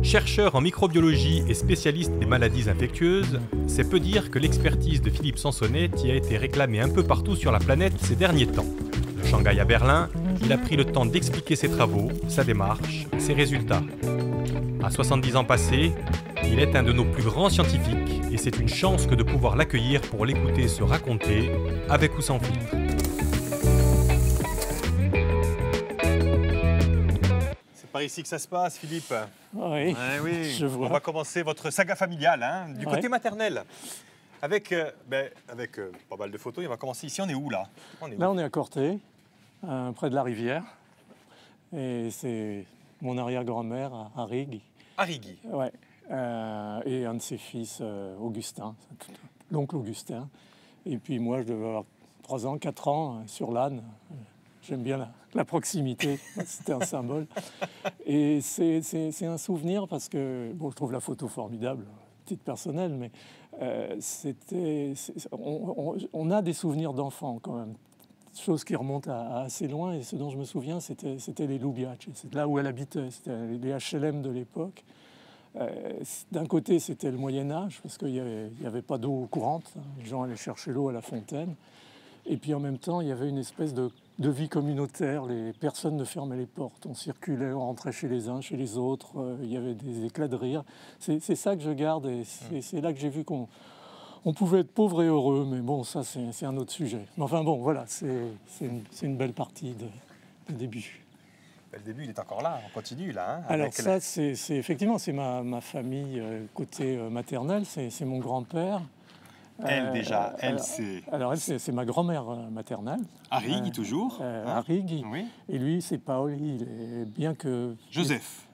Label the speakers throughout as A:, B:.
A: Chercheur en microbiologie et spécialiste des maladies infectieuses, c'est peu dire que l'expertise de Philippe Sansonetti a été réclamée un peu partout sur la planète ces derniers temps. De Shanghai à Berlin, il a pris le temps d'expliquer ses travaux, sa démarche, ses résultats. À 70 ans passés, il est un de nos plus grands scientifiques et c'est une chance que de pouvoir l'accueillir pour l'écouter se raconter, avec ou sans filtre. C'est par ici que ça se passe, Philippe.
B: Oui,
A: oui.
B: je vois.
A: On va commencer votre saga familiale, du côté maternel. Avec pas mal de photos, on va commencer ici. On est où là?
B: Là, on est à Corté, près de la rivière. Et c'est mon arrière-grand-mère, Arrigui.
A: Arrigui.
B: Ouais. Et un de ses fils, Augustin, l'oncle Augustin. Et puis moi, je devais avoir 3 ans, 4 ans, sur l'âne. J'aime bien la proximité, c'était un symbole. Et c'est un souvenir parce que, bon, je trouve la photo formidable, titre personnel, mais on a des souvenirs d'enfants quand même. Chose qui remonte à assez loin, et ce dont je me souviens, c'était les Loubiac. C'est là où elle habitait, c'était les HLM de l'époque. D'un côté, c'était le Moyen-Âge, parce qu'il n'y avait pas d'eau courante. Les gens allaient chercher l'eau à la fontaine. Et puis en même temps, il y avait une espèce de vie communautaire. Les personnes ne fermaient les portes. On circulait, on rentrait chez les uns, chez les autres. Il y avait des éclats de rire. C'est ça que je garde, et c'est là que j'ai vu qu'on pouvait être pauvre et heureux. Mais bon, ça, c'est un autre sujet. Mais enfin bon, voilà, c'est une belle partie de début.
A: Le début, il est encore là, on continue là.
B: Alors ça, c'est effectivement, c'est ma famille côté maternel, c'est mon grand-père. C'est ma grand-mère maternelle.
A: Arrigui, toujours.
B: Arrigui.
A: Oui.
B: Et lui, c'est Paoli. Bien que...
A: Joseph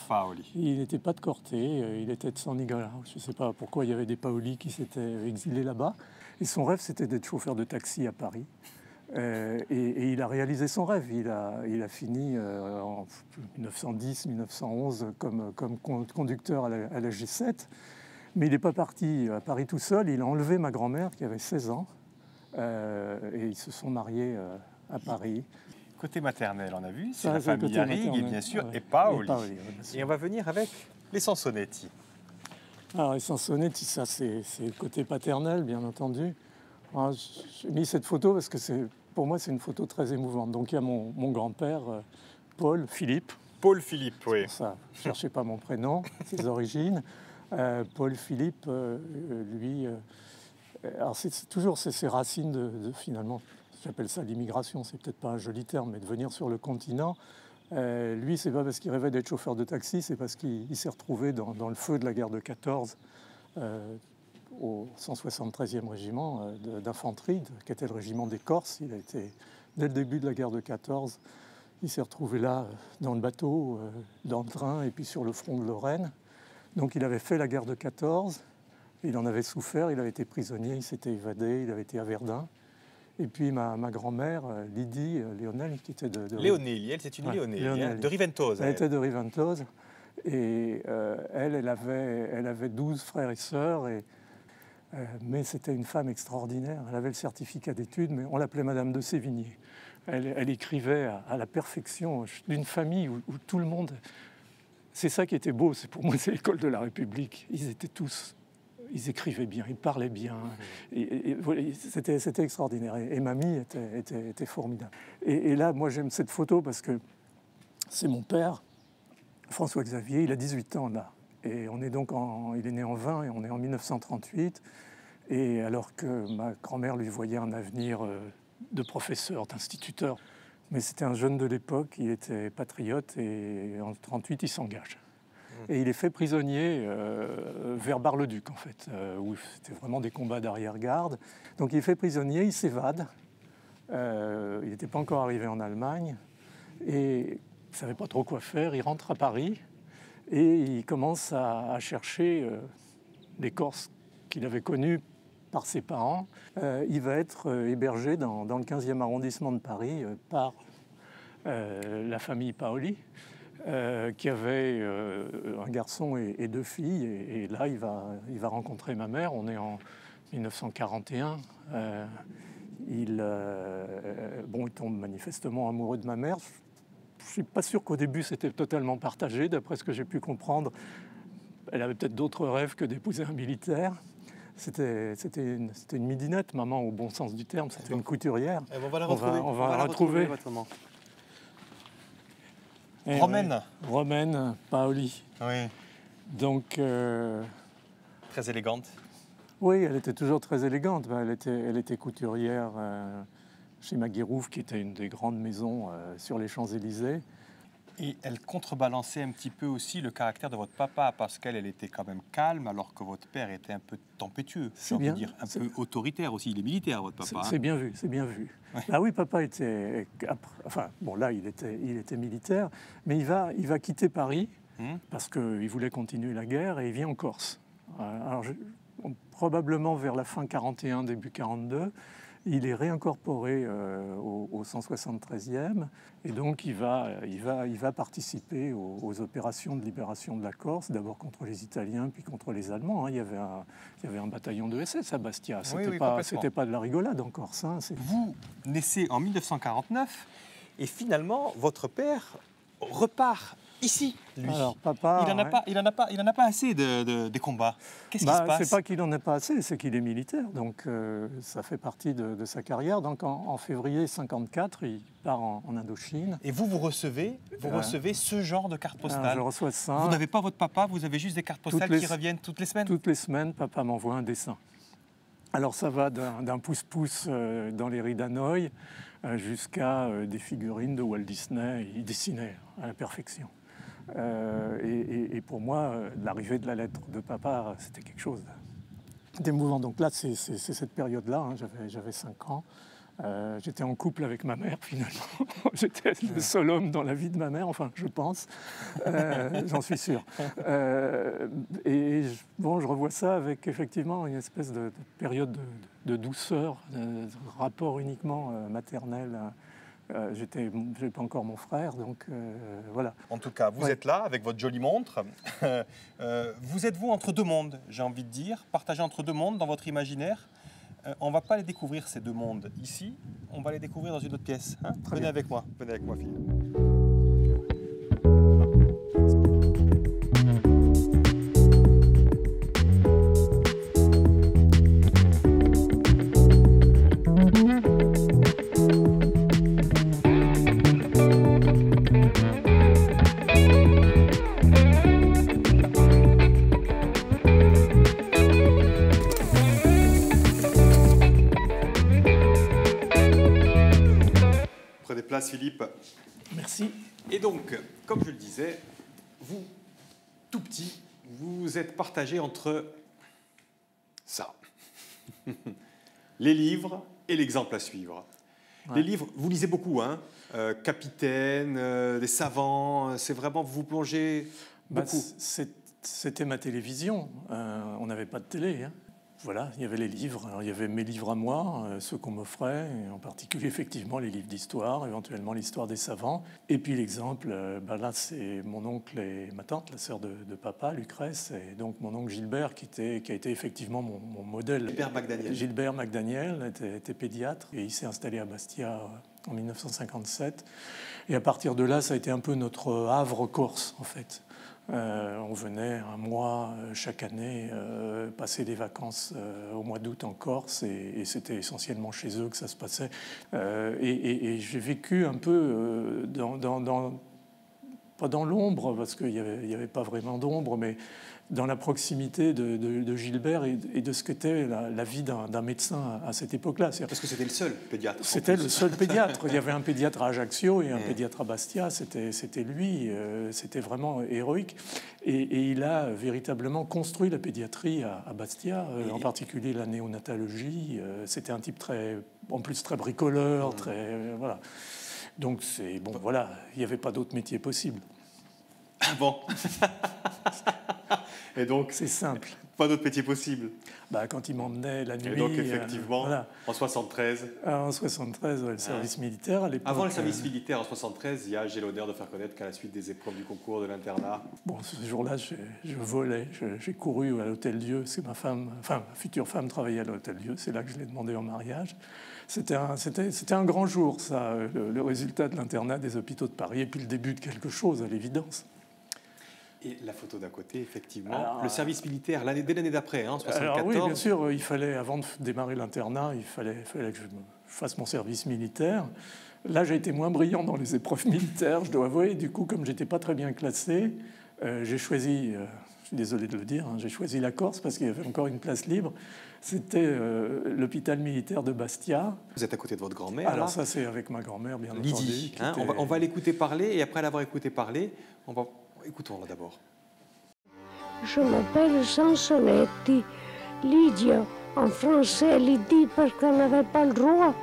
A: Paoli.
B: Il n'était pas de Corté, il était de San Nicolas. Je ne sais pas pourquoi il y avait des Paoli qui s'étaient exilés là-bas. Et son rêve, c'était d'être chauffeur de taxi à Paris. Et il a réalisé son rêve. Il a fini en 1910-1911 comme conducteur à la G7. Mais il n'est pas parti à Paris tout seul. Il a enlevé ma grand-mère qui avait 16 ans. Et ils se sont mariés à Paris.
A: Côté maternel, on a vu, c'est la famille Arrigui, bien sûr, et Paoli. Et on va venir avec les Sansonetti.
B: Alors les Sansonetti, ça c'est le côté paternel, bien entendu. J'ai mis cette photo parce que pour moi c'est une photo très émouvante. Donc il y a mon grand-père, Paul Philippe.
A: Paul Philippe, oui.
B: Pour ça, je ne cherchais pas mon prénom, ses origines. Paul Philippe, lui, alors c'est toujours ces racines de finalement, j'appelle ça l'immigration, c'est peut-être pas un joli terme, mais de venir sur le continent. Lui, c'est pas parce qu'il rêvait d'être chauffeur de taxi, c'est parce qu'il s'est retrouvé dans le feu de la guerre de 14 au 173e régiment d'infanterie, qui était le régiment des Corses. Il a été, dès le début de la guerre de 14, il s'est retrouvé là, dans le bateau, dans le train, et puis sur le front de Lorraine. Donc il avait fait la guerre de 14, il en avait souffert, il avait été prisonnier, il s'était évadé, il avait été à Verdun. Et puis ma grand-mère, Lydie Léonel, qui était de
A: Léonélie, elle, c'est une Léonélie, de Riventose.
B: Elle était de Riventose. Et elle avait 12 frères et sœurs. Mais c'était une femme extraordinaire. Elle avait le certificat d'études, mais on l'appelait Madame de Sévigné. Elle écrivait à la perfection d'une famille où tout le monde... C'est ça qui était beau, pour moi, c'est l'école de la République. Ils étaient tous... Ils écrivaient bien, ils parlaient bien. C'était extraordinaire. Et mamie était formidable. Et là, moi, j'aime cette photo parce que c'est mon père, François Xavier, il a 18 ans là. Et on est donc il est né en 20 et on est en 1938. Et alors que ma grand-mère lui voyait un avenir de professeur, d'instituteur. Mais c'était un jeune de l'époque, il était patriote et en 1938, il s'engage. Et il est fait prisonnier vers Bar-le-Duc, en fait, où c'était vraiment des combats d'arrière-garde. Donc il est fait prisonnier, il s'évade. Il n'était pas encore arrivé en Allemagne. Et il ne savait pas trop quoi faire. Il rentre à Paris et il commence à chercher des Corses qu'il avait connus par ses parents. Il va être hébergé dans le 15e arrondissement de Paris par la famille Paoli. Qui avait un garçon et 2 filles. Et là, il va rencontrer ma mère. On est en 1941. Il tombe manifestement amoureux de ma mère. ne suis pas sûr qu'au début c'était totalement partagé, d'après ce que j'ai pu comprendre. Elle avait peut-être d'autres rêves que d'épouser un militaire. C'était une midinette, maman, au bon sens du terme, c'était une couturière.
C: Et on va la retrouver.
B: On va la retrouver.
C: Votre maman.
B: Et
C: Romaine.
B: Oui. Romaine Paoli.
C: Oui.
B: Donc,
C: très élégante.
B: Oui, elle était toujours très élégante. Elle était couturière chez Maggie Rouff, qui était une des grandes maisons sur les Champs-Élysées.
C: Et elle contrebalançait un petit peu aussi le caractère de votre papa, parce qu'elle était quand même calme, alors que votre père était un peu tempétueux, j'ai envie de dire, un peu autoritaire aussi. Il est militaire, votre papa.
B: C'est bien vu, c'est bien vu. Ouais. Ah oui, papa était... Enfin, bon, là, il était militaire, mais il va quitter Paris, parce qu'il voulait continuer la guerre, et il vient en Corse. Alors, probablement vers la fin 41, début 42, il est réincorporé au 173e, et donc il va participer aux opérations de libération de la Corse, d'abord contre les Italiens, puis contre les Allemands. Il y avait un bataillon de SS à Bastia. C'était pas de la rigolade en Corse.
C: Vous naissez en 1949, et finalement, votre père repart ici, lui.
B: Alors, papa,
C: il en a pas assez des combats. Qu'est-ce qui se passe?
B: C'est pas qu'il en a pas assez, c'est qu'il est militaire. Donc, ça fait partie de sa carrière. Donc, en février 54, il part en Indochine.
C: Et vous recevez ce genre de carte postale?
B: Je reçois ça.
C: Vous n'avez pas votre papa, vous avez juste des cartes postales qui reviennent toutes les semaines?
B: Toutes les semaines, papa m'envoie un dessin. Alors, ça va d'un pouce-pouce dans les rues d'Hanoï jusqu'à des figurines de Walt Disney. Il dessinait à la perfection. Et pour moi, l'arrivée de la lettre de papa, c'était quelque chose d'émouvant. Donc là, c'est cette période-là, j'avais 5 ans. J'étais en couple avec ma mère, finalement. J'étais le seul homme dans la vie de ma mère, enfin, je pense. J'en suis sûr. Je revois ça avec, effectivement, une espèce de période de douceur, de rapport uniquement maternel. Je n'ai pas encore mon frère, donc voilà.
C: En tout cas, vous êtes là avec votre jolie montre. Vous êtes entre deux mondes, j'ai envie de dire, partagé entre deux mondes dans votre imaginaire. On ne va pas les découvrir, ces deux mondes, ici. On va les découvrir dans une autre pièce. Venez avec moi, fille. Philippe.
B: Merci.
C: Et donc, comme je le disais, vous, tout petit, vous êtes partagé entre ça, les livres et l'exemple à suivre. Ouais. Les livres, vous lisez beaucoup, hein, Capitaine, des savants, c'est vraiment, vous plongez beaucoup.
B: C'était ma télévision, on n'avait pas de télé, hein. Voilà, il y avait les livres. Alors, il y avait mes livres à moi, ceux qu'on m'offrait, et en particulier effectivement les livres d'histoire, éventuellement l'histoire des savants. Et puis l'exemple, là c'est mon oncle et ma tante, la sœur de papa, Lucrèce, et donc mon oncle Gilbert qui a été effectivement mon modèle. Gilbert McDaniel était pédiatre et il s'est installé à Bastia en 1957. Et à partir de là, ça a été un peu notre havre corse en fait. On venait un mois chaque année passer des vacances au mois d'août en Corse et c'était essentiellement chez eux que ça se passait. Et j'ai vécu un peu pas dans l'ombre, parce qu'il n'y avait pas vraiment d'ombre, mais dans la proximité de Gilbert et de ce qu'était la vie d'un médecin à cette époque-là.
C: Parce que c'était le seul pédiatre.
B: C'était le seul pédiatre. Il y avait un pédiatre à Ajaccio et un pédiatre à Bastia. C'était lui. C'était vraiment héroïque. Et il a véritablement construit la pédiatrie à Bastia, en particulier la néonatologie. C'était un type en plus très bricoleur, voilà. Donc voilà, il n'y avait pas d'autre métier possible.
C: Bon.
B: Et donc c'est simple.
C: Pas d'autre métier possible.
B: Bah, quand il m'emmenait la nuit.
C: Et donc, effectivement,
B: voilà.
C: en 73.
B: En 73, le service militaire. À l'époque,
C: avant le service militaire, en 73, j'ai l'honneur de faire connaître qu'à la suite des épreuves du concours de l'internat.
B: Bon, ce jour-là, je volais. J'ai couru à l'Hôtel-Dieu. C'est ma future femme travaillait à l'Hôtel-Dieu. C'est là que je l'ai demandé en mariage. C'était un grand jour, ça, le résultat de l'internat des hôpitaux de Paris, et puis le début de quelque chose, à l'évidence.
C: Et la photo d'à côté, effectivement, alors, le service militaire, dès l'année d'après, en 74.
B: Alors oui, bien sûr, il fallait, avant de démarrer l'internat, il fallait que je fasse mon service militaire. Là, j'ai été moins brillant dans les épreuves militaires, je dois avouer. Du coup, comme je n'étais pas très bien classé, j'ai choisi, je suis désolé de le dire, j'ai choisi la Corse parce qu'il y avait encore une place libre. C'était l'hôpital militaire de Bastia.
C: Vous êtes à côté de votre grand-mère.
B: Alors ça, c'est avec ma grand-mère, bien entendu.
C: Lydie, on va l'écouter parler, et après l'avoir écouté parler, écoutons-la d'abord.
D: Je m'appelle Sansonetti, Lydia. En français, Lydie, parce qu'on n'avait pas le droit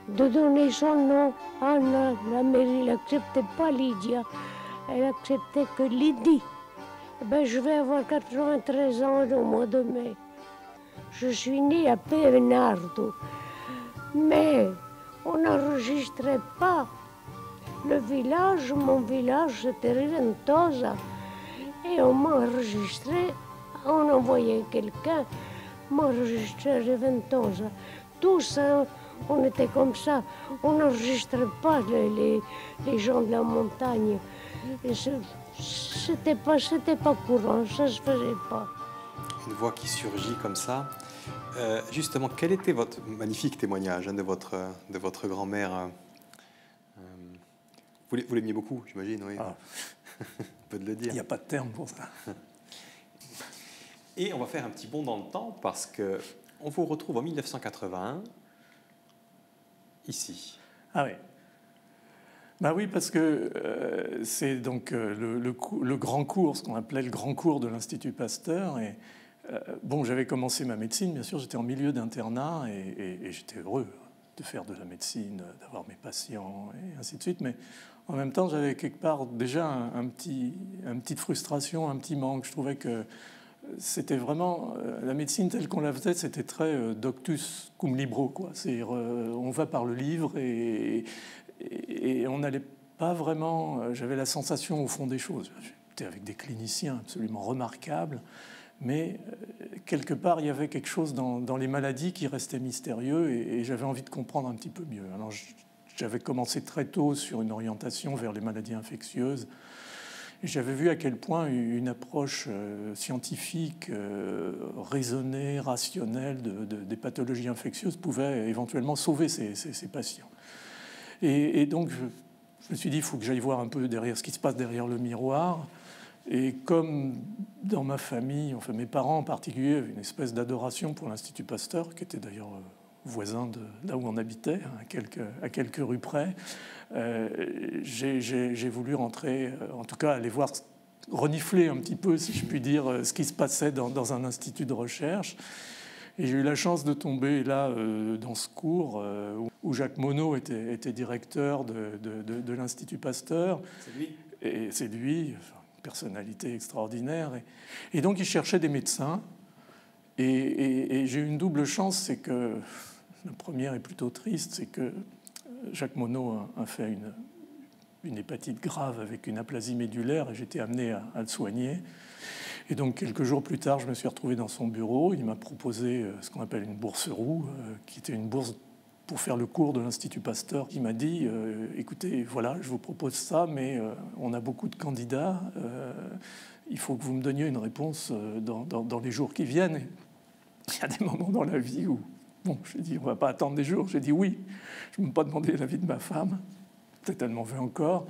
D: de donner son nom à Anna. La mairie n'acceptait pas Lydia, elle acceptait que Lydie. Ben, je vais avoir 93 ans au mois de mai. Je suis née à Pevenardo, mais on n'enregistrait pas le village. Mon village, c'était Riventosa. Et on m'a enregistré, on envoyait quelqu'un m'enregistrer à Riventosa. Tout ça, on était comme ça. On n'enregistrait pas les gens de la montagne. C'était pas courant, ça se faisait pas.
C: Une voix qui surgit comme ça. Justement, quel était votre magnifique témoignage de votre grand-mère? Vous l'aimiez beaucoup, j'imagine, oui.
B: Ah.
C: On peut le dire.
B: Il n'y a pas de terme pour ça.
C: Et on va faire un petit bond dans le temps parce qu'on vous retrouve en 1981, ici.
B: Ah oui. Bah oui, parce que c'est donc le grand cours, ce qu'on appelait le grand cours de l'Institut Pasteur. Et bon, j'avais commencé ma médecine, bien sûr, j'étais en milieu d'internat et j'étais heureux de faire de la médecine, d'avoir mes patients et ainsi de suite. Mais en même temps, j'avais quelque part déjà une petite frustration, un petit manque. Je trouvais que c'était vraiment la médecine telle qu'on la faisait, c'était très doctus cum libro, quoi. On va par le livre et on n'allait pas vraiment. J'avais la sensation au fond des choses. J'étais avec des cliniciens absolument remarquables, mais quelque part il y avait quelque chose dans les maladies qui restait mystérieux et j'avais envie de comprendre un petit peu mieux. Alors j'avais commencé très tôt sur une orientation vers les maladies infectieuses. Et j'avais vu à quel point une approche scientifique, raisonnée, rationnelle des pathologies infectieuses pouvait éventuellement sauver ces patients. Et donc, je me suis dit, il faut que j'aille voir un peu derrière ce qui se passe derrière le miroir. Et comme dans ma famille, enfin mes parents en particulier, avaient une espèce d'adoration pour l'Institut Pasteur, qui était d'ailleurs voisin de là où on habitait, à quelques rues près, j'ai voulu rentrer, en tout cas aller voir, renifler un petit peu, si je puis dire, ce qui se passait dans un institut de recherche. Et j'ai eu la chance de tomber là, dans ce cours, où Jacques Monod était directeur de l'Institut Pasteur.
C: C'est lui.
B: Et c'est lui, une personnalité extraordinaire. Et donc, il cherchait des médecins. Et j'ai eu une double chance, c'est que la première est plutôt triste, c'est que Jacques Monod a fait une hépatite grave avec une aplasie médulaire et j'étais amené à le soigner. Et donc, quelques jours plus tard, je me suis retrouvé dans son bureau. Il m'a proposé ce qu'on appelle une bourse roux, qui était une bourse pour faire le cours de l'Institut Pasteur. Il m'a dit, écoutez, voilà, je vous propose ça, mais on a beaucoup de candidats. Il faut que vous me donniez une réponse dans les jours qui viennent. Il y a des moments dans la vie où, bon, j'ai dit, on ne va pas attendre des jours. J'ai dit oui. Je ne me pas demandé l'avis de ma femme. Peut-être elle m'en veut encore.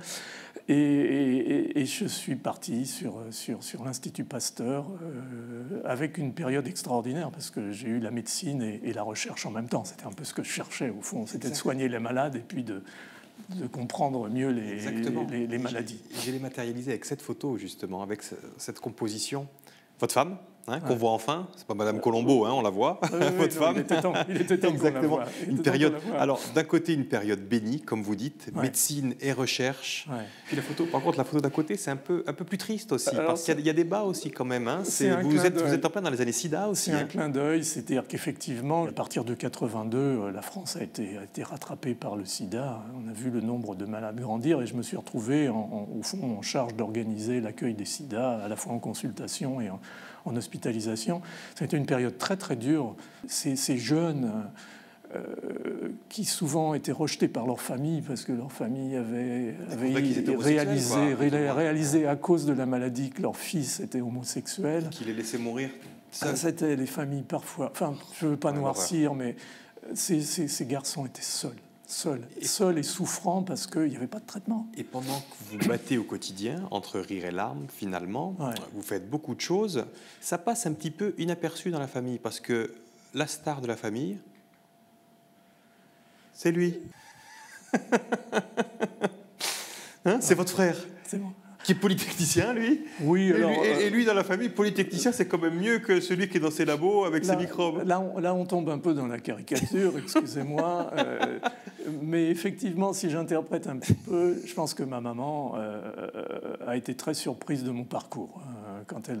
B: Et je suis parti sur l'Institut Pasteur avec une période extraordinaire parce que j'ai eu la médecine et la recherche en même temps. C'était un peu ce que je cherchais au fond. C'était de soigner les malades et puis de comprendre mieux les maladies.
C: J'ai les matérialisé avec cette photo justement, avec cette composition. Votre femme, qu'on voit enfin. C'est pas Madame Colombo, on la voit, votre femme.
B: Il était temps
C: Exactement.
B: qu'on la voie.
C: Une période. Alors, d'un côté, une période bénie, comme vous dites, médecine et recherche.
B: Ouais.
C: Puis la photo, par contre, la photo d'à côté, c'est un peu plus triste aussi,
B: Alors,
C: parce qu'il y a des bas aussi quand même. Vous êtes en plein dans les années SIDA aussi.
B: C'est un clin d'œil, c'est-à-dire qu'effectivement, à partir de 82, la France a été rattrapée par le sida. On a vu le nombre de malades grandir et je me suis retrouvé, au fond, en charge d'organiser l'accueil des sida, à la fois en consultation et en hospitalisation. Ça a été une période très, très dure. Ces jeunes qui souvent étaient rejetés par leur famille parce que leur famille avait réalisé à cause de la maladie que leur fils était homosexuel.
C: Qui les laissait mourir.
B: C'était les familles parfois. Enfin, je ne veux pas noircir, mais ces garçons étaient seuls et souffrants parce qu'il n'y avait pas de traitement.
C: Et pendant que vous battez au quotidien, entre rire et larmes, finalement, vous faites beaucoup de choses. Ça passe un petit peu inaperçu dans la famille parce que la star de la famille, c'est lui. C'est votre frère.
B: C'est bon.
C: Qui est polytechnicien, lui.
B: Oui,
C: et lui, dans la famille, polytechnicien, c'est quand même mieux que celui qui est dans ses labos avec ses microbes.
B: Là, on tombe un peu dans la caricature, excusez-moi. Mais effectivement, si j'interprète un petit peu, je pense que ma maman a été très surprise de mon parcours. Quand elle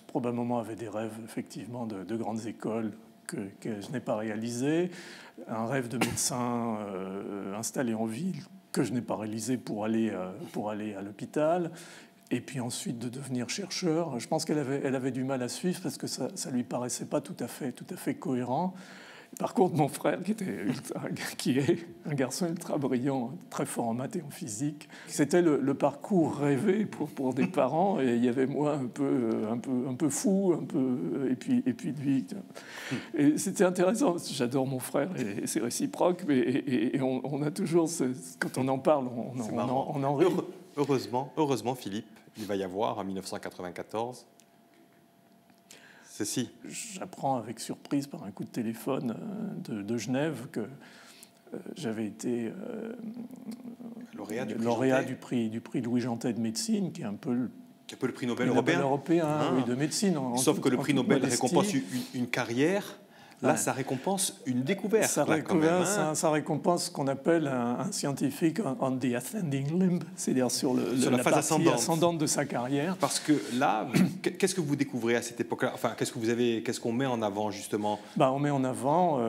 B: probablement avait des rêves, effectivement, de grandes écoles que je n'ai pas réalisés. Un rêve de médecin installé en ville que je n'ai pas réalisé pour aller à l'hôpital, et puis ensuite de devenir chercheur. Je pense qu'elle avait du mal à suivre parce que ça lui paraissait pas tout à fait cohérent. Par contre, mon frère, qui est un garçon ultra brillant, très fort en maths et en physique, c'était le parcours rêvé pour des parents, et il y avait moi un peu fou, et puis lui. Et c'était intéressant. J'adore mon frère et c'est réciproque, mais on a toujours, quand on en parle, on en rit.
C: Heureusement, Philippe, il va y avoir en 1994. Ceci.
B: J'apprends avec surprise par un coup de téléphone de Genève que j'avais été lauréat du prix Louis Jantet de médecine, qui est un peu
C: le prix Nobel européen.
B: Oui, de médecine.
C: Sauf que le prix Nobel récompense une carrière. Là, ça récompense une découverte. Ça
B: récompense ce qu'on appelle un scientifique on the ascending limb, c'est-à-dire sur la phase ascendante de sa carrière.
C: Parce que là, qu'est-ce que vous découvrez à cette époque-là? Enfin, qu'est-ce qu'on met en avant, justement?
B: On met en avant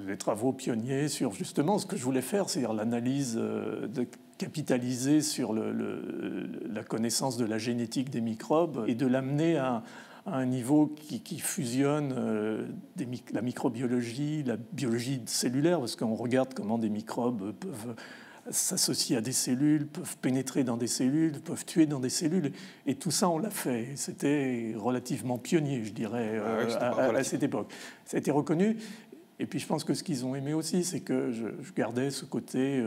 B: les travaux pionniers sur, justement, ce que je voulais faire, c'est-à-dire l'analyse de capitaliser sur la connaissance de la génétique des microbes et de l'amener à un niveau qui fusionne la microbiologie, la biologie cellulaire, parce qu'on regarde comment des microbes peuvent s'associer à des cellules, peuvent pénétrer dans des cellules, peuvent tuer dans des cellules. Et tout ça, on l'a fait. C'était relativement pionnier, je dirais, à cette époque. Ça a été reconnu. Et puis je pense que ce qu'ils ont aimé aussi, c'est que je gardais ce côté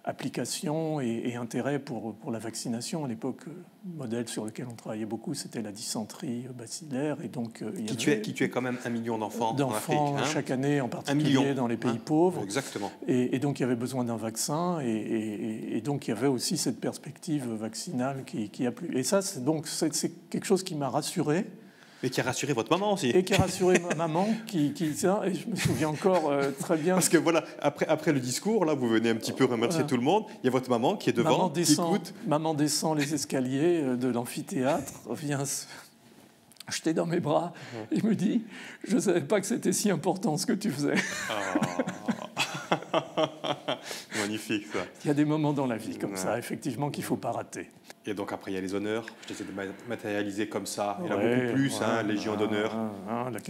B: application et intérêt pour la vaccination. À l'époque, le modèle sur lequel on travaillait beaucoup, c'était la dysenterie bacillaire. Et donc,
C: qui tuait quand même 1 million d'enfants en Afrique.
B: Chaque année, en particulier dans les pays pauvres.
C: Exactement.
B: Et donc, il y avait besoin d'un vaccin. Et donc, il y avait aussi cette perspective vaccinale qui a plu. Et ça, c'est quelque chose qui m'a rassuré.
C: Mais qui a rassuré votre maman aussi.
B: Et qui a rassuré ma maman, et je me souviens encore très bien.
C: Parce que voilà, après le discours, là, vous venez un petit peu remercier tout le monde. Il y a votre maman qui est devant, qui écoute.
B: Maman descend les escaliers de l'amphithéâtre, vient se jeter dans mes bras et me dit « Je ne savais pas que c'était si important ce que tu faisais. »
C: Magnifique, ça.
B: Il y a des moments dans la vie comme ça, effectivement, qu'il ne faut pas rater.
C: Et donc après, il y a les honneurs. J'essaie de matérialiser comme ça. Il y en a beaucoup plus, Légion d'honneur,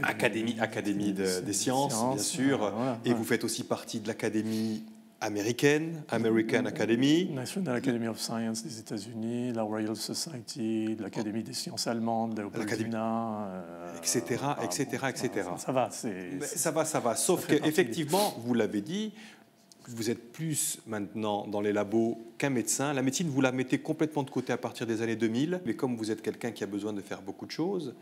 C: Académie des sciences, bien sûr. Et vous faites aussi partie de l'Académie américaine, American Academy.
B: National Academy of Science des États-Unis, la Royal Society, l'Académie des sciences allemandes, Léopoldina,
C: etc.
B: Ça va,
C: ça va. Sauf qu'effectivement, vous l'avez dit, vous êtes plus maintenant dans les labos qu'un médecin. La médecine, vous la mettez complètement de côté à partir des années 2000. Mais comme vous êtes quelqu'un qui a besoin de faire beaucoup de choses,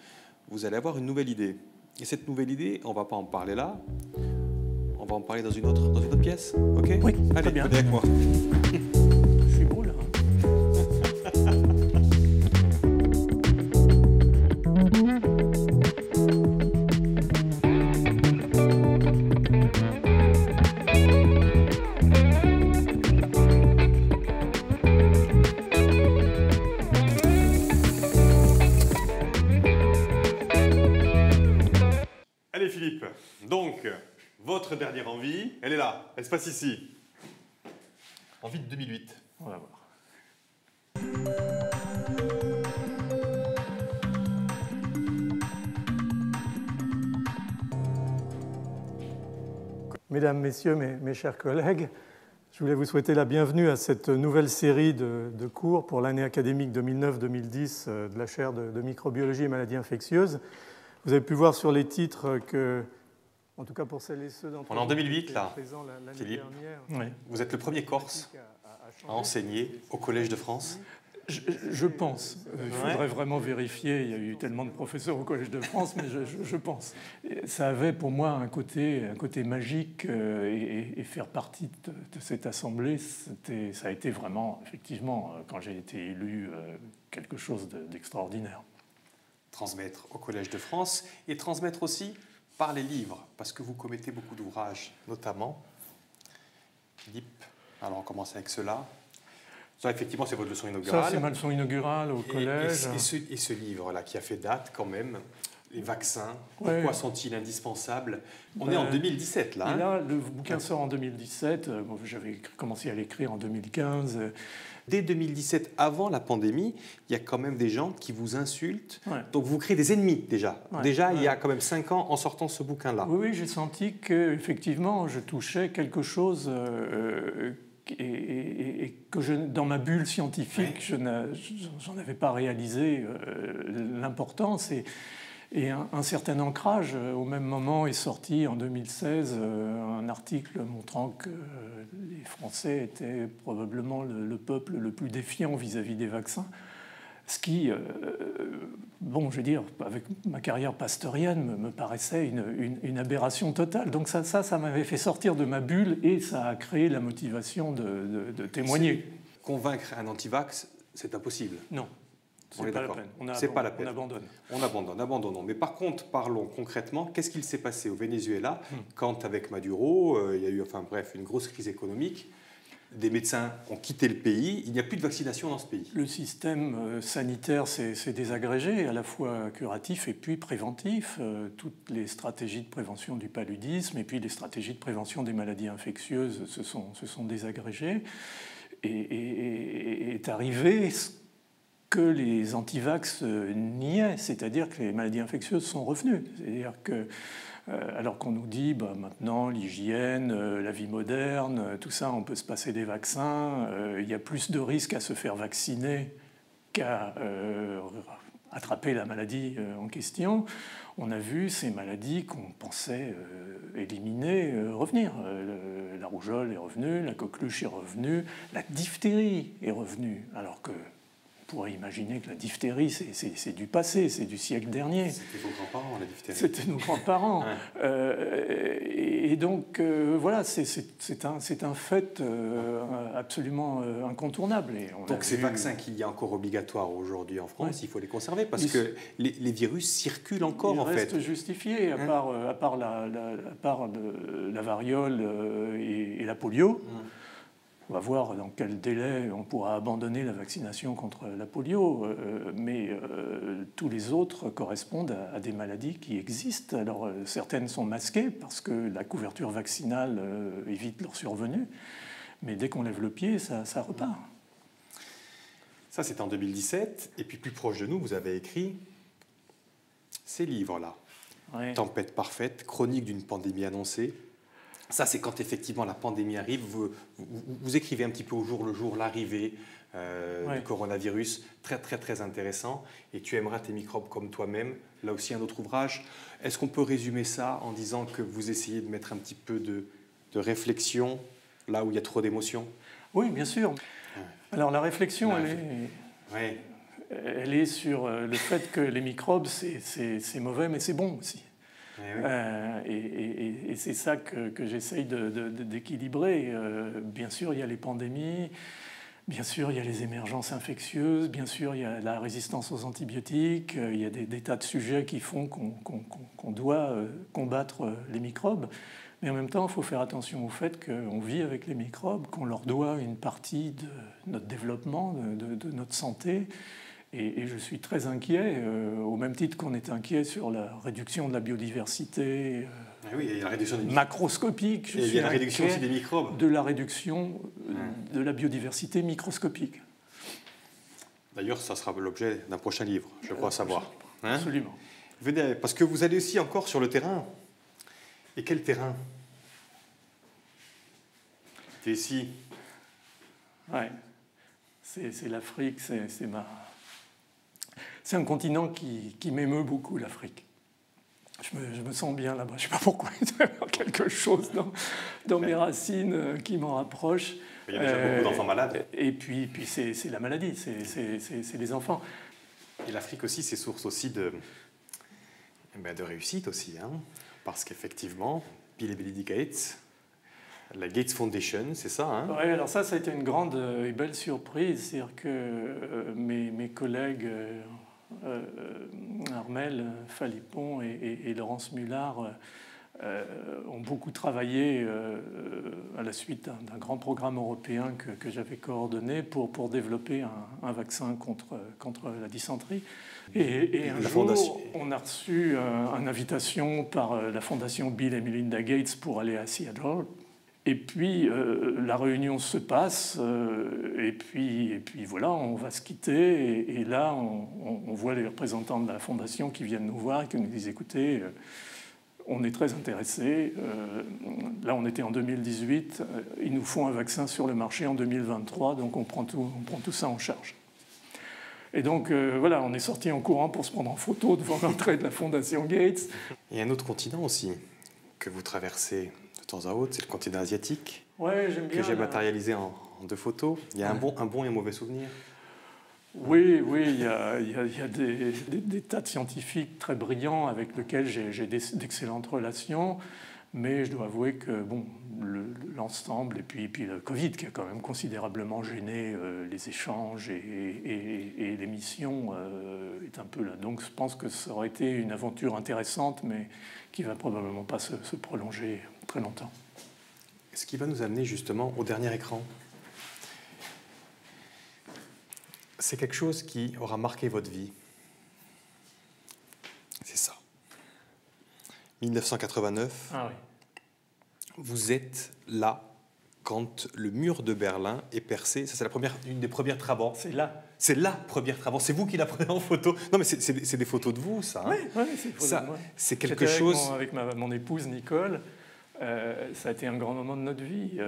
C: vous allez avoir une nouvelle idée. Et cette nouvelle idée, on ne va pas en parler là. On va en parler dans une autre pièce. OK ?
B: Oui,
C: allez,
B: bien.
C: Venez avec moi.
B: Je suis beau, là.
C: Donc, votre dernière envie, elle est là, elle se passe ici. Envie de 2008.
B: On va voir. Mesdames, Messieurs, mes chers collègues, je voulais vous souhaiter la bienvenue à cette nouvelle série de cours pour l'année académique 2009-2010 de la chaire de microbiologie et maladies infectieuses. Vous avez pu voir sur les titres que, en tout cas pour celles et ceux d'entre vous...
C: On est en 2008 là,
B: présents l'année
C: Philippe.
B: dernière,
C: Oui. Vous êtes le premier Corse à enseigner au Collège de France.
B: Je pense. Il faudrait vraiment vérifier. Il y a eu tellement de professeurs au Collège de France, mais je pense. Ça avait pour moi un côté magique et faire partie de cette assemblée, ça a été vraiment, effectivement, quand j'ai été élu, quelque chose d'extraordinaire.
C: Transmettre au Collège de France et transmettre aussi par les livres, parce que vous commettez beaucoup d'ouvrages, notamment. Philippe, alors on commence avec cela. Ça, effectivement, c'est votre leçon inaugurale.
B: Ça, c'est ma leçon inaugurale au collège.
C: Et ce livre-là, qui a fait date quand même, les vaccins, pourquoi sont-ils indispensables? On est en 2017, là.
B: Et là, le bouquin sort en 2017. J'avais commencé à l'écrire en 2015.
C: Dès 2017, avant la pandémie, il y a quand même des gens qui vous insultent. Ouais. Donc, vous créez des ennemis, déjà. Ouais. Déjà, il y a quand même 5 ans, en sortant ce bouquin-là.
B: Oui, j'ai senti qu'effectivement, je touchais quelque chose... Et que dans ma bulle scientifique, je n'en avais pas réalisé l'importance. Et un certain ancrage, au même moment, est sorti en 2016 un article montrant que les Français étaient probablement le peuple le plus défiant vis-à-vis des vaccins. Ce qui, je veux dire, avec ma carrière pasteurienne, me paraissait une aberration totale. Donc ça m'avait fait sortir de ma bulle et ça a créé la motivation de témoigner.
C: Convaincre un anti-vax, c'est impossible.
B: Non,
C: c'est pas la peine.
B: C'est pas la peine. On abandonne.
C: Abandonnons. Mais par contre, parlons concrètement. Qu'est-ce qu'il s'est passé au Venezuela quand, avec Maduro, il y a eu, une grosse crise économique? Des médecins ont quitté le pays, il n'y a plus de vaccination dans ce pays.
B: Le système sanitaire s'est désagrégé, à la fois curatif et puis préventif. Toutes les stratégies de prévention du paludisme et puis les stratégies de prévention des maladies infectieuses se sont désagrégées. Et est arrivé ce que les antivax niaient, c'est-à-dire que les maladies infectieuses sont revenues. C'est-à-dire que alors qu'on nous dit maintenant l'hygiène, la vie moderne, tout ça, on peut se passer des vaccins, il y a plus de risques à se faire vacciner qu'à attraper la maladie en question. On a vu ces maladies qu'on pensait éliminer revenir. La rougeole est revenue, la coqueluche est revenue, la diphtérie est revenue, alors que on pourrait imaginer que la diphtérie, c'est du passé, c'est du siècle dernier.
C: C'était vos grands-parents, la diphtérie.
B: C'était nos grands-parents. Et donc, voilà, c'est un fait absolument incontournable.
C: Donc, ces vaccins qu'il y a encore obligatoires aujourd'hui en France, il faut les conserver parce que les virus circulent encore, en fait.
B: Ils restent justifiés, à part la variole et la polio. On va voir dans quel délai on pourra abandonner la vaccination contre la polio, mais tous les autres correspondent à des maladies qui existent. Alors certaines sont masquées parce que la couverture vaccinale évite leur survenue, mais dès qu'on lève le pied, ça repart.
C: Ça, c'est en 2017, et puis plus proche de nous, vous avez écrit ces livres-là. Ouais. Tempête parfaite, chronique d'une pandémie annoncée. Ça, c'est quand effectivement la pandémie arrive. Vous écrivez un petit peu au jour le jour l'arrivée du coronavirus. Très, très, très intéressant. Et tu aimeras tes microbes comme toi-même. Là aussi, un autre ouvrage. Est-ce qu'on peut résumer ça en disant que vous essayez de mettre un petit peu de réflexion là où il y a trop d'émotions?
B: Oui, bien sûr. Alors, la réflexion, elle est sur le fait que les microbes, c'est mauvais, mais c'est bon aussi. Et c'est ça que j'essaye d'équilibrer. Bien sûr, il y a les pandémies, bien sûr, il y a les émergences infectieuses, bien sûr, il y a la résistance aux antibiotiques, il y a des tas de sujets qui font qu'on doit combattre les microbes. Mais en même temps, il faut faire attention au fait qu'on vit avec les microbes, qu'on leur doit une partie de notre développement, de notre santé, Et je suis très inquiet, au même titre qu'on est inquiet sur la réduction de la biodiversité
C: oui, il y a la réduction des
B: macroscopique.
C: Il y a la réduction aussi des microbes.
B: De la réduction de la biodiversité microscopique.
C: D'ailleurs, ça sera l'objet d'un prochain livre, je crois savoir. Hein?
B: Absolument.
C: Venez, parce que vous allez aussi encore sur le terrain. Et quel terrain? C'est ici.
B: Ouais. C'est l'Afrique, c'est un continent qui m'émeut beaucoup, l'Afrique. Je me sens bien là-bas. Je ne sais pas pourquoi. Il y a quelque chose dans mes racines qui m'en rapproche.
C: Il y a déjà beaucoup d'enfants malades.
B: Et puis c'est la maladie, c'est les enfants.
C: Et l'Afrique aussi, c'est source aussi de réussite aussi. Hein, parce qu'effectivement, Bill et Melinda Gates, la Gates Foundation, c'est ça, hein?
B: Oui, alors ça a été une grande et belle surprise. C'est-à-dire que mes collègues Armel Falipon et Laurence Mullard ont beaucoup travaillé à la suite d'un grand programme européen que j'avais coordonné pour développer un vaccin contre la dysenterie. Et un jour, on a reçu une invitation par la fondation Bill et Melinda Gates pour aller à Seattle. Et puis, la réunion se passe, et puis voilà, on va se quitter. Et là, on voit les représentants de la fondation qui viennent nous voir et qui nous disent « Écoutez, on est très intéressés. Là, on était en 2018. Il nous faut un vaccin sur le marché en 2023, donc on prend tout ça en charge. » Et donc, voilà, on est sorti en courant pour se prendre en photo devant l'entrée de la fondation Gates.
C: Il y a un autre continent aussi que vous traversez de temps à autre, c'est le continent asiatique.
B: Ouais, j'aime bien.
C: Que j'ai matérialisé en 2 photos. Il y a un bon et un mauvais souvenir.
B: Oui, il y a des tas de scientifiques très brillants avec lesquels j'ai d'excellentes relations, mais je dois avouer que bon, l'ensemble, et puis le Covid qui a quand même considérablement gêné les échanges et les missions est un peu là. Donc je pense que ça aurait été une aventure intéressante, mais qui va probablement pas se prolonger très longtemps.
C: Ce qui va nous amener justement au dernier écran. C'est quelque chose qui aura marqué votre vie. C'est ça. 1989.
B: Ah oui.
C: Vous êtes là quand le mur de Berlin est percé. Ça, c'est une des premières trabans.
B: C'est là.
C: C'est la première trabant. C'est vous qui la prenez en photo. Non, mais c'est des photos de vous, ça. Hein.
B: Oui, c'est photos de moi.
C: C'est quelque chose.
B: Avec mon épouse Nicole. Ça a été un grand moment de notre vie.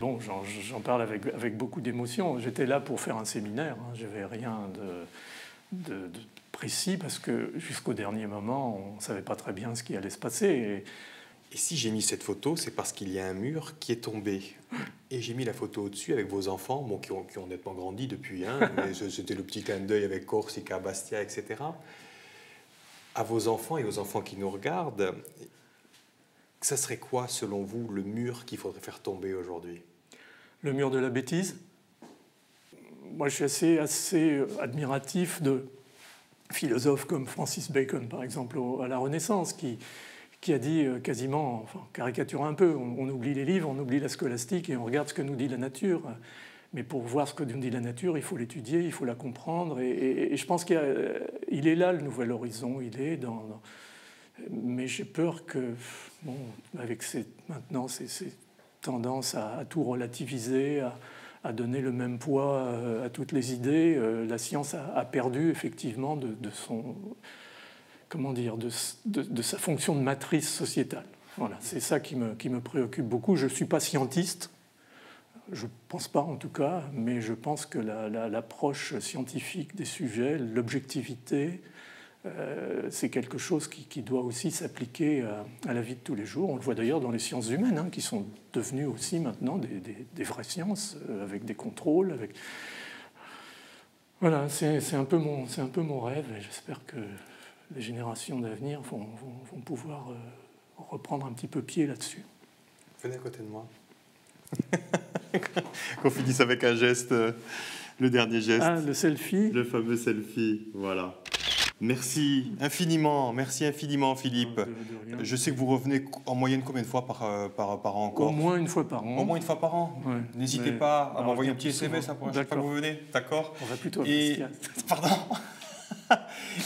B: Bon, j'en parle avec beaucoup d'émotion. J'étais là pour faire un séminaire. Hein. Je n'avais rien de précis parce que jusqu'au dernier moment, on ne savait pas très bien ce qui allait se passer.
C: Et si j'ai mis cette photo, c'est parce qu'il y a un mur qui est tombé. Et j'ai mis la photo au-dessus avec vos enfants, bon, qui ont nettement grandi depuis. Hein, mais c'était le petit clin d'œil avec Corsica, Bastia, etc. À vos enfants et aux enfants qui nous regardent, ça serait quoi, selon vous, le mur qu'il faudrait faire tomber aujourd'hui?
B: Le mur de la bêtise. Moi, je suis assez admiratif de philosophes comme Francis Bacon, par exemple, à la Renaissance, qui a dit quasiment, enfin, caricature un peu, on oublie les livres, on oublie la scolastique et on regarde ce que nous dit la nature. Mais pour voir ce que nous dit la nature, il faut l'étudier, il faut la comprendre. Et je pense qu'il est là, le nouvel horizon, il est dans mais j'ai peur que, bon, avec maintenant ces tendances à tout relativiser, à donner le même poids à toutes les idées, la science a perdu effectivement de son, comment dire, de sa fonction de matrice sociétale. Voilà, c'est ça qui me préoccupe beaucoup. Je ne suis pas scientiste, je ne pense pas en tout cas, mais je pense que l'approche scientifique des sujets, l'objectivité, c'est quelque chose qui doit aussi s'appliquer à la vie de tous les jours. On le voit d'ailleurs dans les sciences humaines, hein, qui sont devenues aussi maintenant des vraies sciences, avec des contrôles. Voilà, c'est un peu mon rêve, et j'espère que les générations d'avenir vont pouvoir reprendre un petit peu pied là-dessus.
C: Venez à côté de moi. Qu'on finisse avec un geste, le dernier geste.
B: Ah, le selfie.
C: Le fameux selfie, voilà. Merci infiniment, Philippe.
B: De rien.
C: Je sais que vous revenez en moyenne combien de fois par an encore?
B: Au moins une fois par an.
C: Au moins une fois par an.
B: Ouais.
C: N'hésitez
B: Mais-
C: pas à
B: alors,
C: m'envoyer un petit
B: souvent.
C: SMS pour chaque fois que vous venez, d'accord?
B: On va plutôt à
C: Et
B: Bastia.
C: pardon.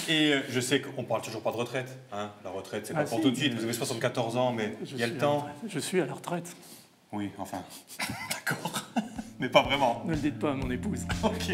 C: Et je sais qu'on parle toujours pas de retraite. Hein. La retraite, c'est pas pour
B: si,
C: tout de suite.
B: mais-
C: Vous avez 74 ans, mais il y a le temps.
B: Je suis à la retraite.
C: Oui, enfin, d'accord. Mais pas vraiment.
B: Ne le dites pas à mon épouse.
C: Ok.